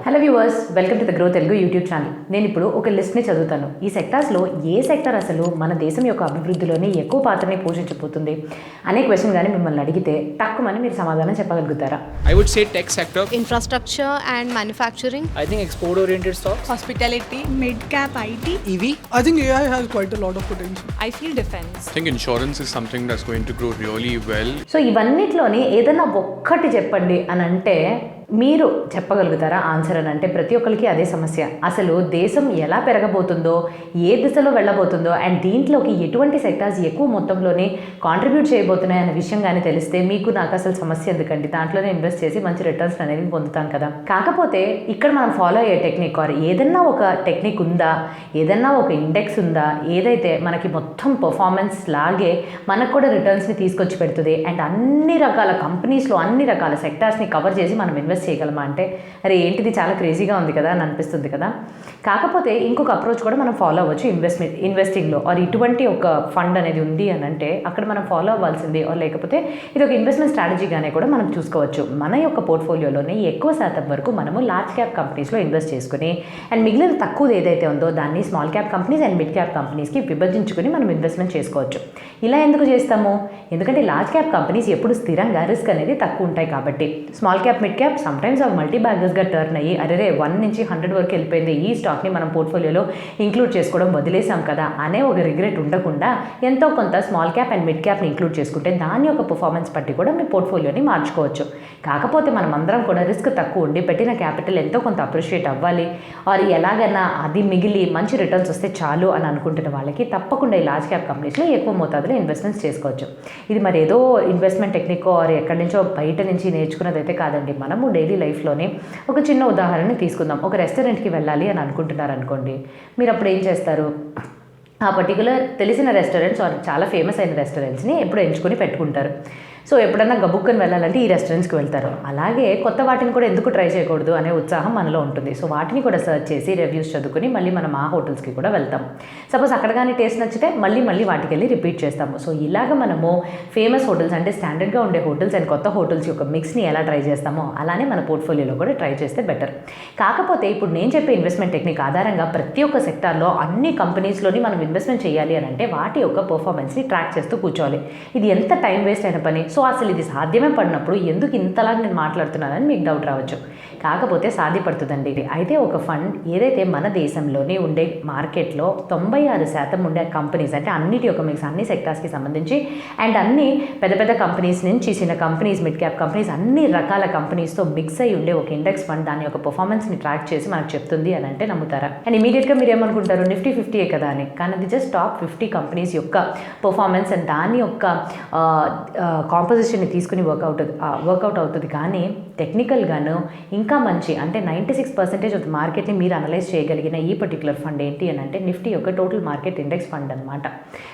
Hello viewers, welcome to the grow Telugu YouTube channel. నేను ఇప్పుడు ఒక లిస్ట్ని చదువుతాను. ఈ సెక్టార్స్లో ఏ సెక్టార్ అసలు మన దేశం యొక్క అభివృద్ధిలోనే ఎక్కువ పాత్రని పోషించబోతుంది అనే క్వశ్చన్ కానీ మిమ్మల్ని అడిగితే తక్కువని మీరు సమాధానం చెప్పగలుగుతారా? I would say tech sector, infrastructure and manufacturing, I think export oriented stocks, hospitality, mid-cap IT. EV. I think AI has quite a lot of potential. I feel defense. I think insurance is something that's going to grow really well. So ఇవన్నిట్లోని ఏదైనా ఒక్కటి చెప్పండి అని అంటే మీరు చెప్పగలుగుతారా answer అని అంటే ప్రతి ఒక్కరికి అదే సమస్య. అసలు దేశం ఎలా పెరగబోతుందో, ఏ దిశలో వెళ్ళబోతుందో అండ్ దీంట్లోకి ఎటువంటి సెక్టార్స్ ఎక్కువ మొత్తంలోనే కాంట్రిబ్యూట్ చేయబోతున్నాయి అనే విషయం కానీ తెలిస్తే మీకు నాకు అసలు సమస్య ఎందుకండి, దాంట్లోనే ఇన్వెస్ట్ చేసి మంచి రిటర్న్స్ అనేవి పొందుతాం కదా. కాకపోతే ఇక్కడ మనం ఫాలో అయ్యే టెక్నిక్ ఆర్ ఏదన్నా ఒక టెక్నిక్ ఉందా, ఏదన్నా ఒక ఇండెక్స్ ఉందా, ఏదైతే మనకి మొత్తం పర్ఫార్మెన్స్ లాగే మనకు కూడా రిటర్న్స్ని తీసుకొచ్చి పెడుతుంది అండ్ అన్ని రకాల కంపెనీస్లో అన్ని రకాల సెక్టార్స్ని కవర్ చేసి మనం ఇన్వెస్ట్ చేయగలమా అంటే అరే ఏంటిది చాలా క్రేజీగా ఉంది కదా అని అనిపిస్తుంది కదా. కాకపోతే ఇంకొక అప్రోచ్ కూడా మనం ఫాలో అవ్వచ్చు ఇన్వెస్టింగ్లో. ఆర్ ఇటువంటి ఒక ఫండ్ అనేది ఉంది అని అంటే అక్కడ మనం ఫాలో అవ్వాల్సింది ఆర్ లేకపోతే ఇది ఒక ఇన్వెస్ట్మెంట్ స్ట్రాటజీగానే కూడా మనం చూసుకోవచ్చు. మన యొక్క పోర్ట్ఫోలియోలోనే ఎక్కువ శాతం వరకు మనము లార్జ్ క్యాప్ కంపెనీస్లో ఇన్వెస్ట్ చేసుకుని అండ్ మిగిలిన తక్కువది ఏదైతే ఉందో దాన్ని small cap companies and mid cap కంపెనీస్కి విభజించుకుని మనం ఇన్వెస్ట్మెంట్ చేసుకోవచ్చు. ఇలా ఎందుకు చేస్తాము? ఎందుకంటే లార్జ్ క్యాప్ కంపెనీస్ ఎప్పుడు స్థిరంగా రిస్క్ అనేది తక్కువ ఉంటాయి కాబట్టి. Small cap mid cap sometimes అవి మల్టీ బ్యాగర్స్గా టర్న్ అయ్యి అరే 1 నుంచి 100 వరకు వెళ్ళిపోయింది, ఈ స్టాక్ని మనం పోర్ట్ఫోలియోలో ఇంక్లూడ్ చేసుకోవడం వదిలేసాం కదా అనే ఒక రిగ్రెట్ ఉండకుండా ఎంతో కొంత స్మాల్ క్యాప్ అండ్ మిడ్ క్యాప్ని ఇంక్లూడ్ చేసుకుంటే దాని యొక్క పర్ఫార్మెన్స్ బట్టి కూడా మీ పోర్ట్ఫోలియోని మార్చుకోవచ్చు. కాకపోతే మనం అందరం కూడా రిస్క్ తక్కువ ఉండి పెట్టిన క్యాపిటల్ ఎంతో కొంత అప్రిషియేట్ అవ్వాలి ఆర్ ఎలాగైనా అది మిగిలి మంచి రిటర్న్స్ వస్తే చాలు అని అనుకుంటున్న వాళ్ళకి తప్పకుండా ఈ లార్జ్ క్యాప్ కంపెనీస్లో ఎక్కువ మోతాదులో ఇన్వెస్ట్మెంట్స్ చేసుకోవచ్చు. ఇది మరి ఏదో ఇన్వెస్ట్మెంట్ టెక్నిక్ ఆర్ ఎక్కడి నుంచో బయట నుంచి నేర్చుకున్నది అయితే కాదండి. మనము డైలీ లైఫ్లోనే ఒక చిన్న ఉదాహరణని తీసుకుందాం. ఒక రెస్టారెంట్కి వెళ్ళాలి అని అనుకుంటున్నారు అనుకోండి, మీరు అప్పుడు ఏం చేస్తారు? ఆ పర్టికులర్ తెలిసిన రెస్టారెంట్స్ ఆర్ చాలా ఫేమస్ అయిన రెస్టారెంట్స్ని ఎప్పుడు ఎంచుకొని పెట్టుకుంటారు. సో ఎప్పుడన్నా గబుక్కని వెళ్ళాలంటే ఈ రెస్టారెంట్స్కి వెళ్తారు. అలాగే కొత్త వాటిని కూడా ఎందుకు ట్రై చేయకూడదు అనే ఉత్సాహం మనలో ఉంటుంది. సో వాటిని కూడా సర్చ్ చేసి రివ్యూస్ చదువుకుని మళ్ళీ మనం ఆ హోటల్స్కి కూడా వెళ్తాం. సపోజ్ అక్కడ కానీ టేస్ట్ నచ్చితే మళ్ళీ వాటికి వెళ్ళి రిపీట్ చేస్తాము. సో ఇలాగ మనము ఫేమస్ హోటల్స్ అంటే స్టాండర్డ్గా ఉండే హోటల్స్ అండ్ కొత్త హోటల్స్ యొక్క మిక్స్ని ఎలా ట్రై చేస్తామో అలానే మన పోర్ట్ఫోలియోలో కూడా ట్రై చేస్తే బెటర్. కాకపోతే ఇప్పుడు నేను చెప్పే ఇన్వెస్ట్మెంట్ టెక్నిక్ ఆధారంగా ప్రతి ఒక్క సెక్టార్లో అన్ని కంపెనీస్లోని మనం ఇన్వెస్ట్మెంట్ చేయాలి అని అంటే వాటి యొక్క పర్ఫార్మెన్స్ని ట్రాక్ చేస్తూ కూర్చోవాలి. ఇది ఎంత టైం వేస్ట్ అయిన పని. సో అసలు ఇది సాధ్యమే పడినప్పుడు ఎందుకు ఇంతలాగా నేను మాట్లాడుతున్నానని మీకు డౌట్ రావచ్చు. కాకపోతే సాధ్యపడుతుందండి. అయితే ఒక ఫండ్ ఏదైతే మన దేశంలోనే ఉండే మార్కెట్లో 96% ఉండే కంపెనీస్ అంటే అన్నిటి యొక్క మిక్స్ అన్ని సెక్టార్స్కి సంబంధించి అండ్ అన్ని పెద్ద పెద్ద కంపెనీస్ నుంచి చిన్న కంపెనీస్ మిడ్ క్యాప్ కంపెనీస్ అన్ని రకాల కంపెనీస్తో మిక్స్ అయ్యి ఉండే ఒక ఇండెక్స్ ఫండ్ దాని యొక్క పర్ఫార్మెన్స్ని ట్రాక్ చేసి మనకు చెప్తుంది అని అంటే నమ్ముతారా? అండ్ ఇమీడియట్గా మీరు ఏమనుకుంటారు, నిఫ్టీ 50 కదా అని. కానీ అది జస్ట్ టాప్ 50 కంపెనీస్ యొక్క పర్ఫార్మెన్స్ అండ్ దాని యొక్క కాంపోజిషన్ని తీసుకుని వర్కౌట్ అవుతుంది. కానీ టెక్నికల్గాను ఇంకా మంచి అంటే 96% ఆఫ్ ద మార్కెట్ని మీరు అనలైజ్ చేయగలిగిన ఈ పర్టికులర్ ఫండ్ ఏంటి అని అంటే నిఫ్టీ యొక్క టోటల్ మార్కెట్ ఇండెక్స్ ఫండ్ అనమాట.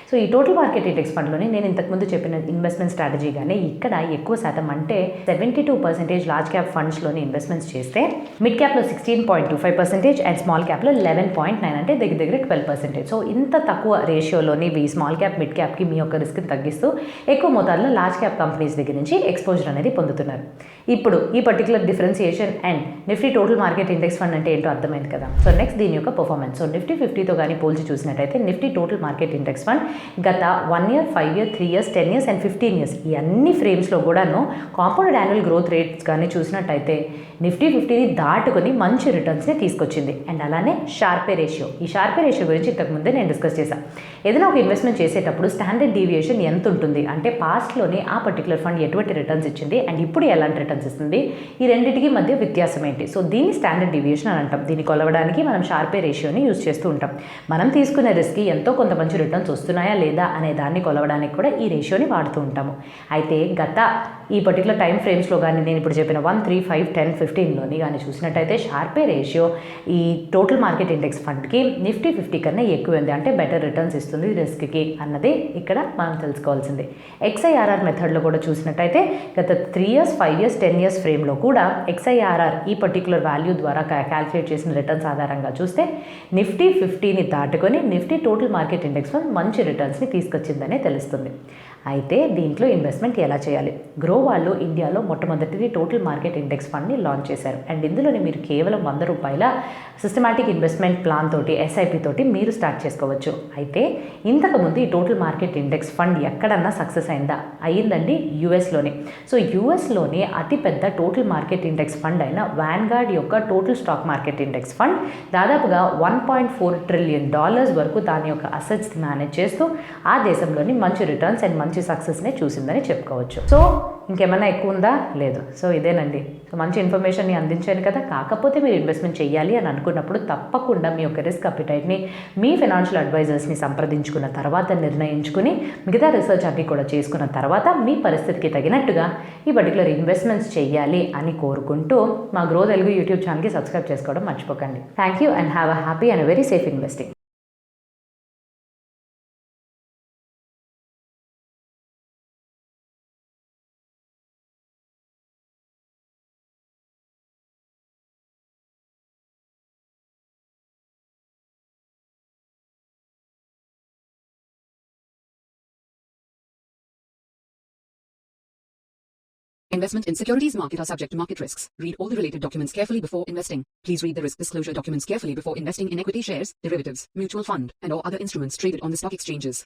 సో ఈ టోటల్ మార్కెట్ ఇండెక్స్ ఫండ్లోనే నేను ఇంతకుముందు చెప్పిన ఇన్వెస్ట్మెంట్ స్ట్రాటజీగానే ఇక్కడ ఎక్కువ శాతం అంటే 72% లార్జ్ క్యాప్ ఫండ్స్లోని ఇన్వెస్ట్మెంట్స్ చేస్తే మిడ్ క్యాప్లో 16.25% అండ్ స్మాల్ క్యాప్లో 11.9 అంటే దగ్గర 12%. సో ఇంత తక్కువ రేషియోలోని ఈ స్మాల్ క్యాప్ మిడ్ క్యాప్కి మీ యొక్క రిస్క్ని తగ్గిస్తూ ఎక్కువ మోతాదులో లార్జ్ క్యాప్ కంపెనీస్ దగ్గర నుంచి ఎక్స్పోజర్ అనేది పొందుతున్నారు. ఇప్పుడు ఈ particular differentiation and Nifty total market index fund అంటే ఏంటో అర్థమైంది కదా. సో నెక్స్ట్ దీని యొక్క పర్ఫార్మెన్స్. సో నిఫ్టీ 50తో కానీ పోల్చి చూసినట్టయితే Nifty total market index fund గత 1 year, 5 year, 3 years, 10 years and 15 years ఈ అన్ని ఫ్రేమ్స్లో కూడాను కాంపౌండెడ్ యాన్యువల్ గ్రోత్ రేట్స్ కానీ చూసినట్టయితే నిఫ్టీ 50ని దాటుకొని మంచి రిటర్న్స్ని తీసుకొచ్చింది. అండ్ అలానే షార్పే రేషియో. ఈ షార్పే రేషియో గురించి ఇంతకుముందే నేను డిస్కస్ చేశాను. ఏదైనా ఒక ఇన్వెస్ట్మెంట్ చేసేటప్పుడు స్టాండర్డ్ డీవియేషన్ ఎంత ఉంటుంది అంటే పాస్ట్లోనే ఆ పర్టికులర్ ఫండ్ ఎటువంటి రిటర్న్స్ ఇచ్చింది అండ్ ఇప్పుడు ఎలాంటి రిటర్న్స్ ఇస్తుంది, ఈ రెండింటికి మధ్య వ్యత్యాసం ఏంటి. సో దీన్ని స్టాండర్డ్ డీవియేషన్ అని అంటాం. దీన్ని కొలవడానికి మనం షార్పే రేషియోని యూజ్ చేస్తూ ఉంటాం. మనం తీసుకునే రిస్క్కి ఎంతో కొంత మంచి రిటర్న్స్ వస్తున్నాయా లేదా అనే దాన్ని కొలవడానికి కూడా ఈ రేషియోని వాడుతూ ఉంటాము. అయితే గత ఈ పర్టికులర్ టైం ఫ్రేమ్స్లో కానీ నేను ఇప్పుడు చెప్పిన 1, 3, 5, 10, 15లోని కానీ చూసినట్టయితే షార్పే రేషియో ఈ టోటల్ మార్కెట్ ఇండెక్స్ ఫండ్కి నిఫ్టీ 50 కన్నా ఎక్కువ ఉంది అంటే బెటర్ రిటర్న్స్ ఇస్తుంది రిస్క్కి అన్నది ఇక్కడ మనం తెలుసుకోవాల్సింది. XIRR మెథడ్లో కూడా చూసినట్టయితే గత 3 years, 5 years, 10 years ఫ్రేమ్లో కూడా XIRR ఈ పర్టికులర్ వాల్యూ ద్వారా క్యాల్కులేట్ చేసిన రిటర్న్స్ ఆధారంగా చూస్తే నిఫ్టీ 50ని దాటుకొని Nifty total market index fund మంచి రిటర్న్స్ని తీసుకొచ్చిందనే తెలుస్తుంది. అయితే దీంట్లో ఇన్వెస్ట్మెంట్ ఎలా చేయాలి? గ్రో వాళ్ళు ఇండియాలో మొట్టమొదటిది టోటల్ మార్కెట్ ఇండెక్స్ ఫండ్ని లాంచ్ చేశారు. అండ్ ఇందులోనే మీరు కేవలం రూపాయల సిస్టమాటిక్ ఇన్వెస్ట్మెంట్ ప్లాన్ తోటి ఎస్ఐపి తోటి మీరు స్టార్ట్ చేసుకోవచ్చు. అయితే ఇంతకుముందు ఈ టోటల్ మార్కెట్ ఇండెక్స్ ఫండ్ ఎక్కడన్నా సక్సెస్ అయ్యిందండి యుఎస్లోనే. సో యుఎస్లోనే అతిపెద్ద టోటల్ మార్కెట్ ఇండెక్స్ ఫండ్ అయిన వాన్గార్డ్ యొక్క total stock market index fund దాదాపుగా $1.4 ట్రిలియన్ వరకు దాని యొక్క అసెట్స్ మేనేజ్ చేస్తూ ఆ దేశంలోని మంచి రిటర్న్స్ అండ్ మంచి సక్సెస్నే చూసిందని చెప్పుకోవచ్చు. సో ఇంకేమైనా ఎక్కువ ఉందా? లేదు. సో ఇదేనండి. సో మంచి ఇన్ఫర్మేషన్ని అందించాను కదా. కాకపోతే మీరు ఇన్వెస్ట్మెంట్ చేయాలి అని అనుకున్నప్పుడు తప్పకుండా మీ యొక్క రిస్క్ అపిటైట్ని మీ ఫైనాన్షియల్ అడ్వైజర్స్ని సంప్రదించుకున్న తర్వాత నిర్ణయించుకుని మిగతా రీసెర్చ్ అన్ని కూడా చేసుకున్న తర్వాత మీ పరిస్థితికి తగినట్టుగా ఈ పర్టికులర్ ఇన్వెస్ట్మెంట్స్ చేయాలి అని కోరుకుంటూ మా గ్రో తెలుగు యూట్యూబ్ ఛానల్కి సబ్స్క్రైబ్ చేసుకోవడం మర్చిపోకండి. Thank you and have a happy and very safe investing. Investment in securities market are subject to market risks. Read all the related documents carefully before investing. Please read the risk disclosure documents carefully before investing in equity shares, derivatives, mutual fund, and or other instruments traded on the stock exchanges.